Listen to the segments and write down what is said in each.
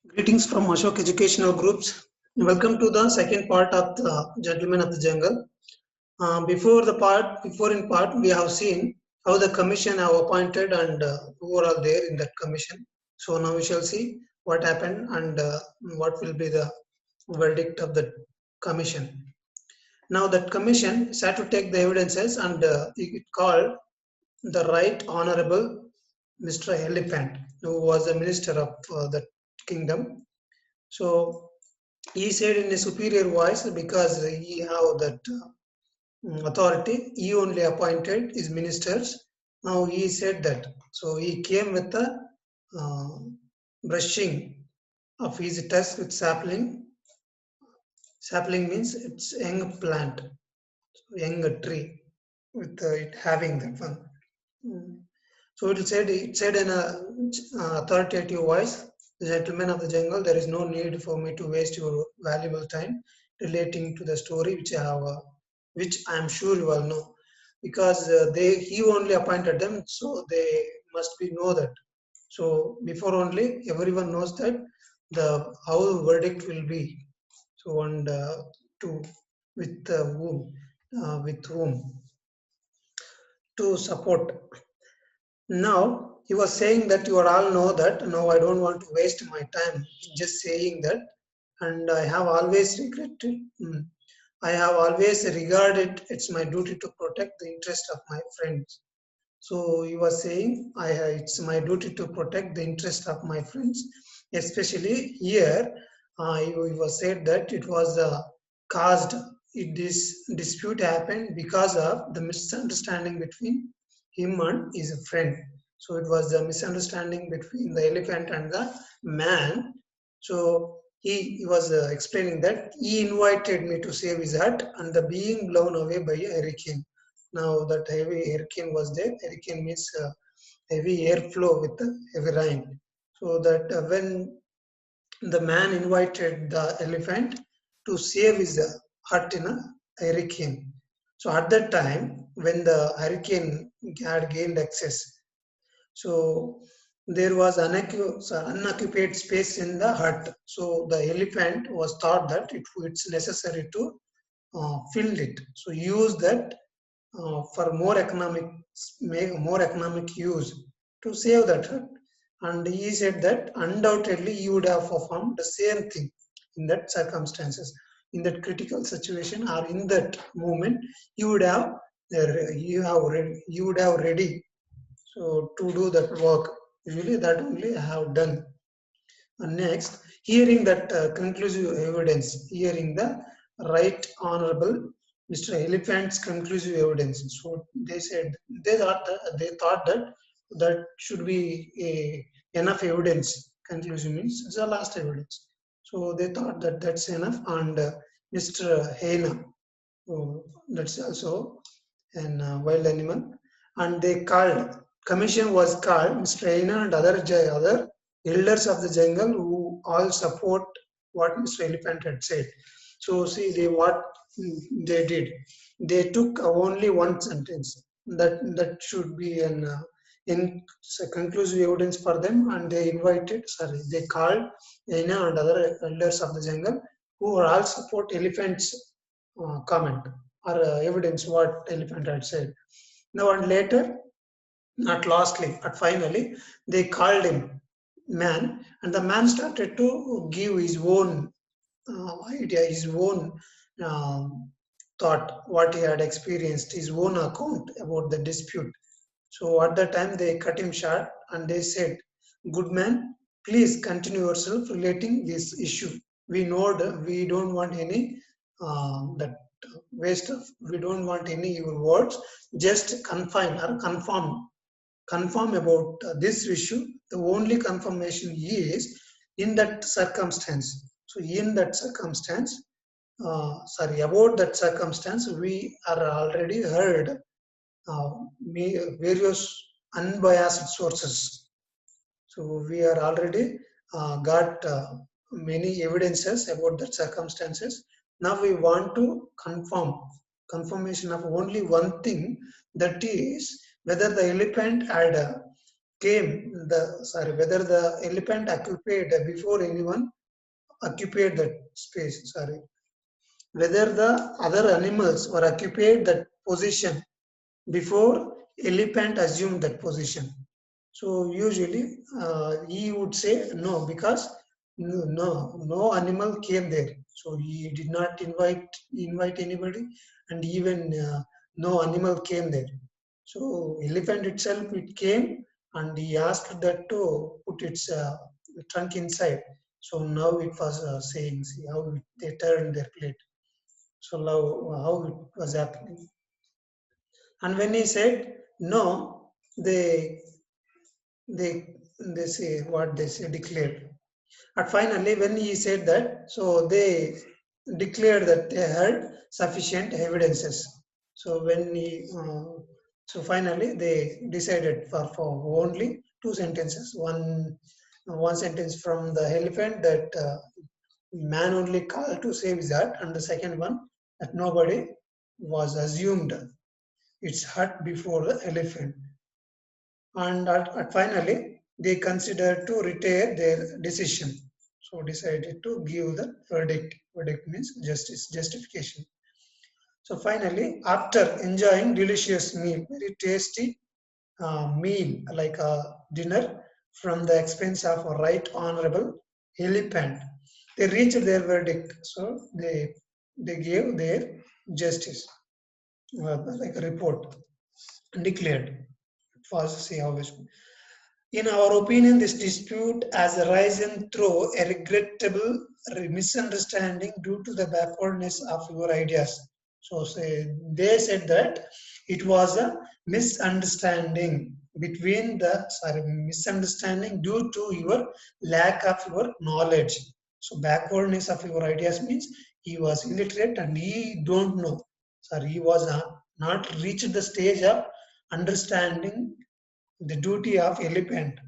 Greetings from Ashok Educational Groups. Welcome to the second part of the Gentlemen of the Jungle. Before in part, we have seen how the commission have appointed and who are all there in that commission. So now we shall see what happened and what will be the verdict of the commission. Now that commission had to take the evidences and it called the Right Honorable Mr. Elephant, who was the minister of the kingdom. So he said in a superior voice because he have that authority, he only appointed his ministers. Now he said that. So he came with the uh, brushing of his tusk with sapling. Sapling means it's young plant, young tree with it having that one. Mm. So it said in a authoritative voice, the gentleman of the jungle, there is no need for me to waste your valuable time relating to the story which I am sure you all know, because he only appointed them, so they must be know that. So before only everyone knows that the how the verdict will be. So and to with whom to support. Now, he was saying that you all know that. Now, I don't want to waste my time just saying that. And I have always regretted, I have always regarded it's my duty to protect the interest of my friends. So he was saying, it's my duty to protect the interest of my friends, especially here. He was said that it was caused, this dispute happened because of the misunderstanding between him and his friend. So it was the misunderstanding between the elephant and the man. So he was explaining that he invited me to save his hut and the being blown away by a hurricane. Now that heavy hurricane was there. Hurricane means heavy airflow with heavy rain. So that when the man invited the elephant to save his hut in a hurricane. So at that time, when the hurricane had gained access, so there was unoccupied space in the hut. So the elephant was thought that it's necessary to fill it. So use that for make more economic use to save that hut. And he said that undoubtedly you would have performed the same thing in that circumstances, in that critical situation or in that moment. You would have you would have ready so to do that work. Usually that only I have done. And next, hearing that conclusive evidence, hearing the right honorable Mr. Elephant's conclusive evidence. So they said they thought that that should be enough evidence. Conclusive means it's the last evidence. So they thought that that's enough. And Mr. Hena, that's also an wild animal, and they called commission was called Mr. Hena and other elders of the jungle who all support what Mr. Elephant had said. So see they what they did. They took only one sentence that should be an in conclusive evidence for them, and they called Hena and other elders of the jungle who are all support elephant's comment or evidence what elephant had said. Now and later, not lastly, but finally, they called him man, and the man started to give his own idea, his own thought, what he had experienced, his own account about the dispute. So at that time, they cut him short and they said, "Good man, please continue yourself relating this issue. We know that we don't want any that waste of, we don't want any your words. Just confine or confirm about this issue. The only confirmation is in that circumstance. So in that circumstance, about that circumstance, we are already heard various unbiased sources. So we are already got many evidences about that circumstances. Now we want to confirmation of only one thing, that is whether the elephant had came, whether the elephant occupied before anyone occupied that space, whether the other animals were occupied that position before elephant assumed that position. So usually he would say no, because no animal came there. So he did not invite anybody, and even no animal came there. So elephant itself, it came, and he asked that to put its trunk inside. So now it was saying, see how they turned their plate. So now how it was happening. And when he said no, they they they say what they say declared. And finally, when he said that, so they declared that they had sufficient evidences. So when he so finally they decided for only two sentences. One sentence from the elephant that man only called to save his hut, and the second one that nobody was assumed its hut before the elephant. And finally they considered to retire their decision. So decided to give the verdict. Verdict means justice, justification. So finally, after enjoying delicious meal, very tasty meal like a dinner from the expense of a right honorable elephant, they reached their verdict. So they gave their justice, like a report, declared. First, see how it. In our opinion, this dispute has arisen through a regrettable misunderstanding due to the backwardness of your ideas. So they said that it was a misunderstanding between the misunderstanding due to your lack of your knowledge. So backwardness of your ideas means he was illiterate and he don't know. Sorry, he was not reached the stage of understanding the duty of elephant.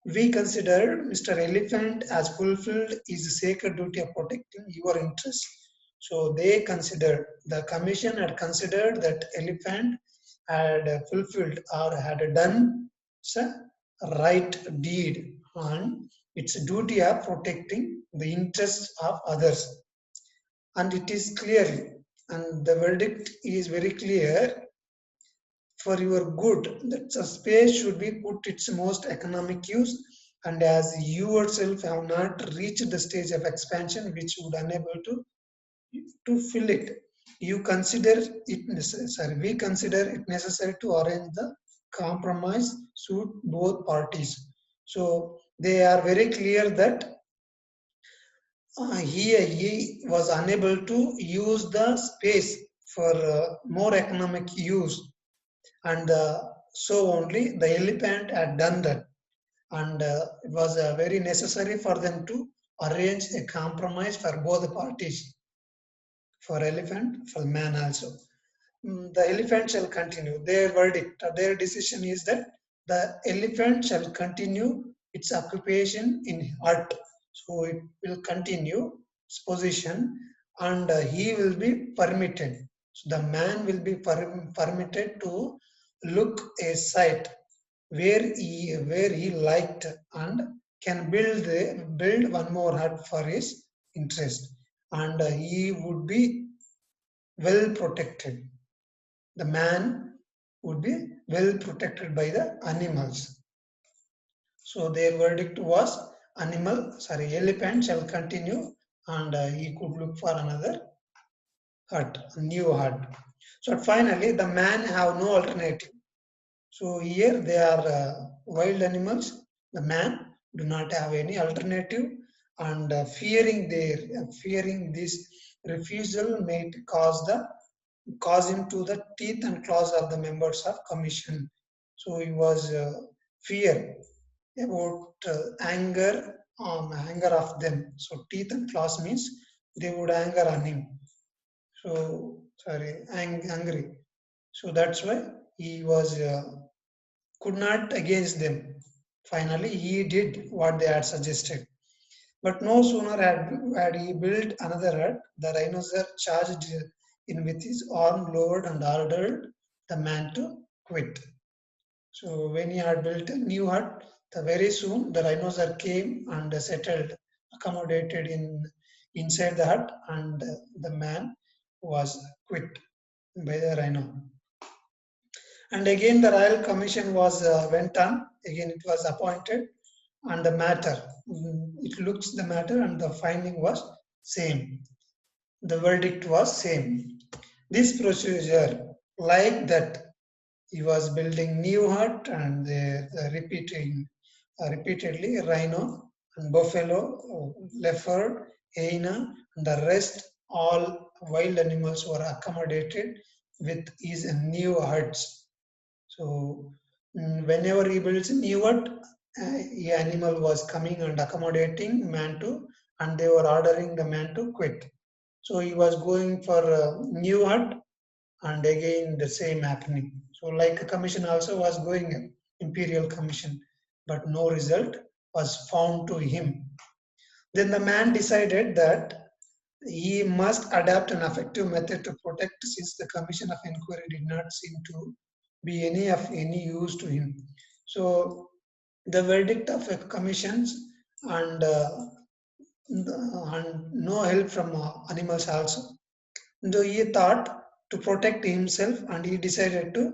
We consider Mr. Elephant as fulfilled his sacred duty of protecting your interests. So they considered, the commission had considered that elephant had fulfilled or had done a right deed on its duty of protecting the interests of others. And it is clearly, and the verdict is very clear, for your good, that the space should be put its most economic use, and as you yourself have not reached the stage of expansion which would enable to fill it, you consider it necessary, we consider it necessary to arrange the compromise suit both parties. So they are very clear that he was unable to use the space for more economic use, and so only the elephant had done that, and it was very necessary for them to arrange a compromise for both the parties, for elephant, for man also. The elephant shall continue. Their verdict, their decision is that the elephant shall continue its occupation in hut. So it will continue its position, and he will be permitted. So the man will be permitted to look a site where he liked, and can build one more hut for his interest, and he would be well protected. The man would be well protected by the animals. So their verdict was elephant shall continue, and he could look for another hut, a new hut. So finally, the man have no alternative. So here they are wild animals. The man do not have any alternative, and fearing this refusal may cause him to the teeth and claws of the members of commission. So he was fear about anger of them. So teeth and claws means they would anger on him. So angry. So that's why he was could not against them. Finally, he did what they had suggested. But no sooner had he built another hut, the rhinoceros charged in with his arm lowered and ordered the man to quit. So when he had built a new hut, the very soon the rhinoceros came and settled, accommodated inside the hut, and the man was quit by the rhino. And again the royal commission was went on. Again it was appointed, and the matter it looks the matter, and the finding was same. The verdict was same. This procedure, like that, he was building new hut and repeatedly rhino and buffalo, leopard, hyena, and the rest all wild animals were accommodated with his new huts. So whenever he builds a new hut, the animal was coming and accommodating man to, and they were ordering the man to quit. So he was going for a new hut, and again the same happening. So like a commission also was going, imperial commission, but no result was found to him. Then the man decided that he must adapt an effective method to protect, since the commission of inquiry did not seem to be any of any use to him. So the verdict of a commissions, and no help from animals also. Though he thought to protect himself, and he decided to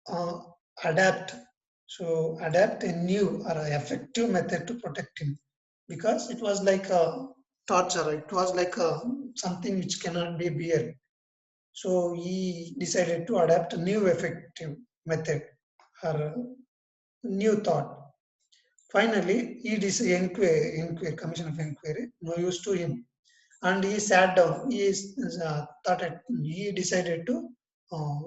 uh, adapt. So adapt a new or a effective method to protect him, because it was like a torture. It was like a, something which cannot be bear. So he decided to adapt a new effective method or new thought. Finally, he decided commission of inquiry, no use to him, and he sat down. He decided to uh,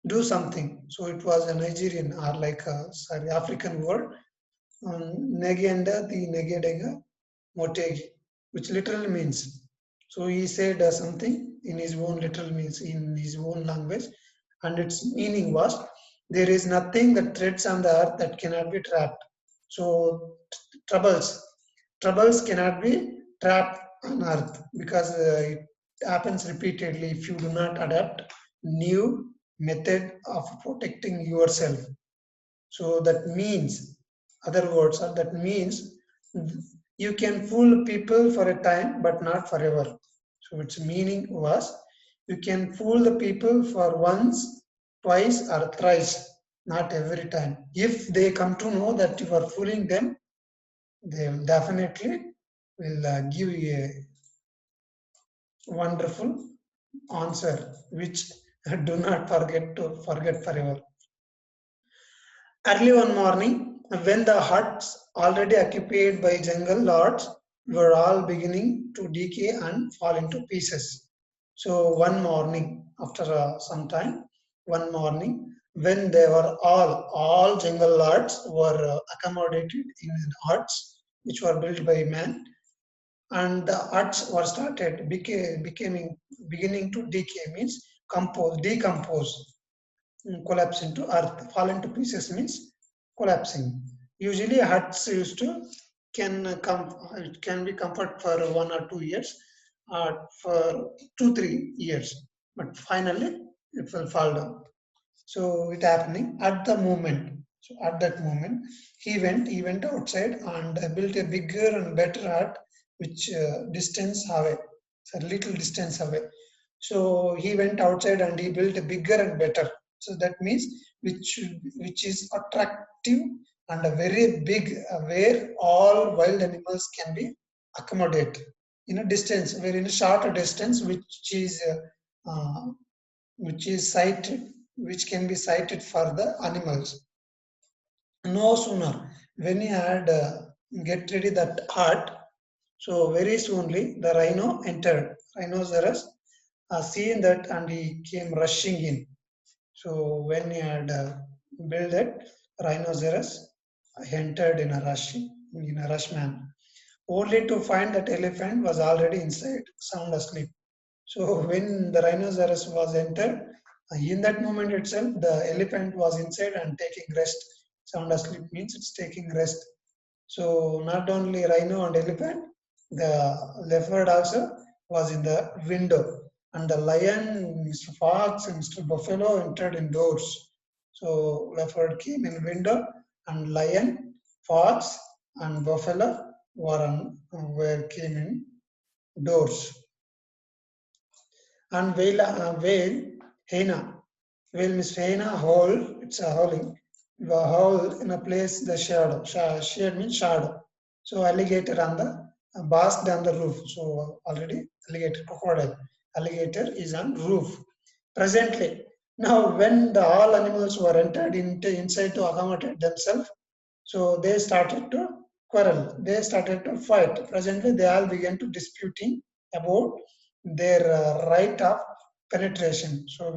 do something. So it was a Nigerian or like a sorry African word, Negenda the Negedega Motegi, which literally means. So he said something in his own literal means, in his own language, and its meaning was, there is nothing that treads on the earth that cannot be trapped. So troubles, troubles cannot be trapped on earth, because it happens repeatedly if you do not adapt new method of protecting yourself. So that means, other words, or that means you can fool people for a time, but not forever. So its meaning was, you can fool the people for once, twice, or thrice, not every time. If they come to know that you are fooling them, they will definitely will give you a wonderful answer, which do not forget forever. Early one morning, when the huts already occupied by jungle lords were all beginning to decay and fall into pieces. So one morning, after some time, one morning, when they were all jungle lords were accommodated in huts which were built by man, and the huts were started beginning to decay, means decompose, collapse into earth. Fall into pieces means collapsing. Usually huts used to it can be comfort for 1 or 2 years, or for 2 3 years, but finally it will fall down. So it happening at the moment. So at that moment, he went outside and built a bigger and better hut, which distance away, a little distance away. So he went outside and he built a bigger and better. So that means which is attractive and a very big, where all wild animals can be accommodated in a distance, where in a shorter distance, uh, which is sighted, which can be sighted for the animals. No sooner when he had get ready that hut, so very soonly the rhino entered. Rhinoceros seen that, and he came rushing in. So when he had built that, rhinoceros entered in a rush man, only to find that elephant was already inside, sound asleep. So when the rhinoceros was entered, in that moment itself, the elephant was inside and taking rest. Sound asleep means it's taking rest. So not only rhino and elephant, the leopard also was in the window, and the lion, Mr. Fox, and Mr. Buffalo entered indoors. So leopard came in window, and lion, fox, and buffalo were came in doors. And whale, hyena. Whale means hyena, hole, it's a howling. The hole in a place, the shadow. Shade means shadow. So alligator on the basked on the roof. So already alligator, crocodile. Alligator is on roof. Presently, now when the all animals were entered into inside to accommodate themselves, so they started to quarrel. They started to fight. Presently, they all began to disputing about their right of penetration. So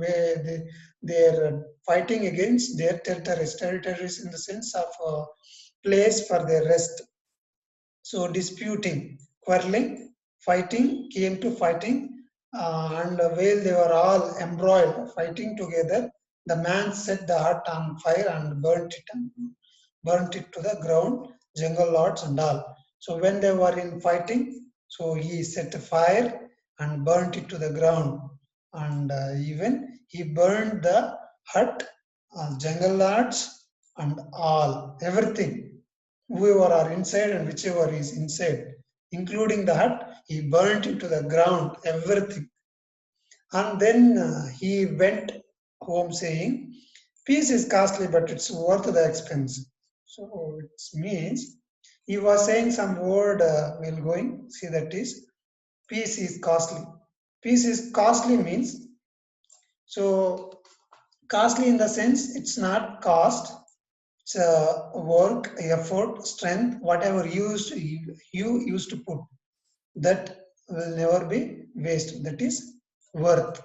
they're fighting against their territories. Territories in the sense of place for their rest. So disputing, quarreling, fighting came to fighting, and while they were all embroiled, fighting together, the man set the hut on fire and burnt it to the ground, jungle lords and all. So when they were in fighting, so he set fire and burnt it to the ground, and even he burned the hut, jungle lords and all, everything whoever are inside and whichever is inside, including the hut, he burnt into the ground, everything. And then he went home saying, peace is costly, but it's worth the expense. So it means he was saying some word, we'll going, see that is, peace is costly. Peace is costly means, so costly in the sense it's not cost, it's work, effort, strength, whatever you used to put, that will never be waste. That is worth.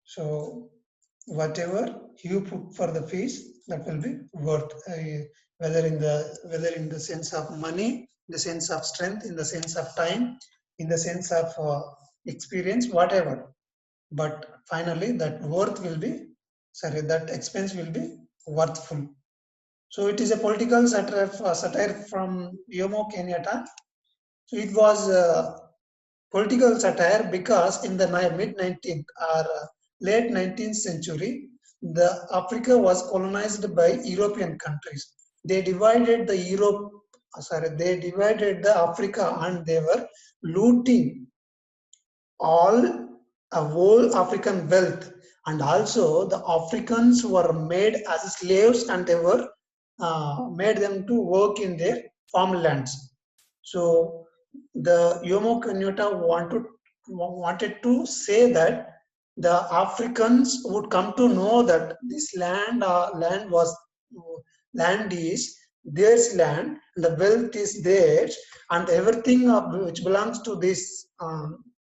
So whatever you put for the fees, that will be worth. Whether in the sense of money, the sense of strength, in the sense of time, in the sense of experience, whatever. But finally, that worth will be, sorry, that expense will be worthful. So it is a political satire from Jomo Kenyatta. So it was political satire because in the mid 19th or late 19th century, the Africa was colonized by European countries. They divided the they divided the Africa, and they were looting all a whole African wealth, and also the Africans were made as slaves, and they were made them to work in their farmlands. So the Jomo Kenyatta wanted to say that the Africans would come to know that this land is theirs land, and the wealth is theirs, and everything which belongs to this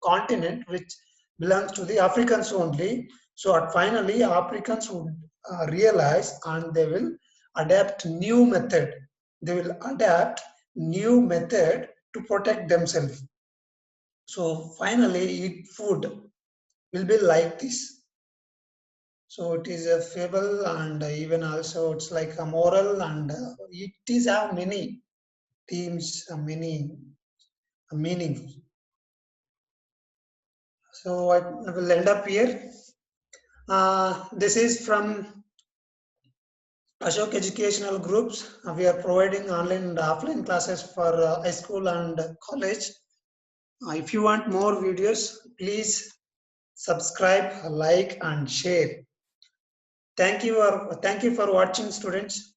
continent, which belongs to the Africans only. So finally, Africans would realize, and they will adapt new method. They will adapt new method to protect themselves. So finally, eat food will be like this. So it is a fable, and even also it's like a moral, and it is have many themes, many meanings. So I will end up here. This is from Ashok Educational Groups. We are providing online and offline classes for high school and college. If you want more videos, please subscribe, like, and share. Thank you for watching, students.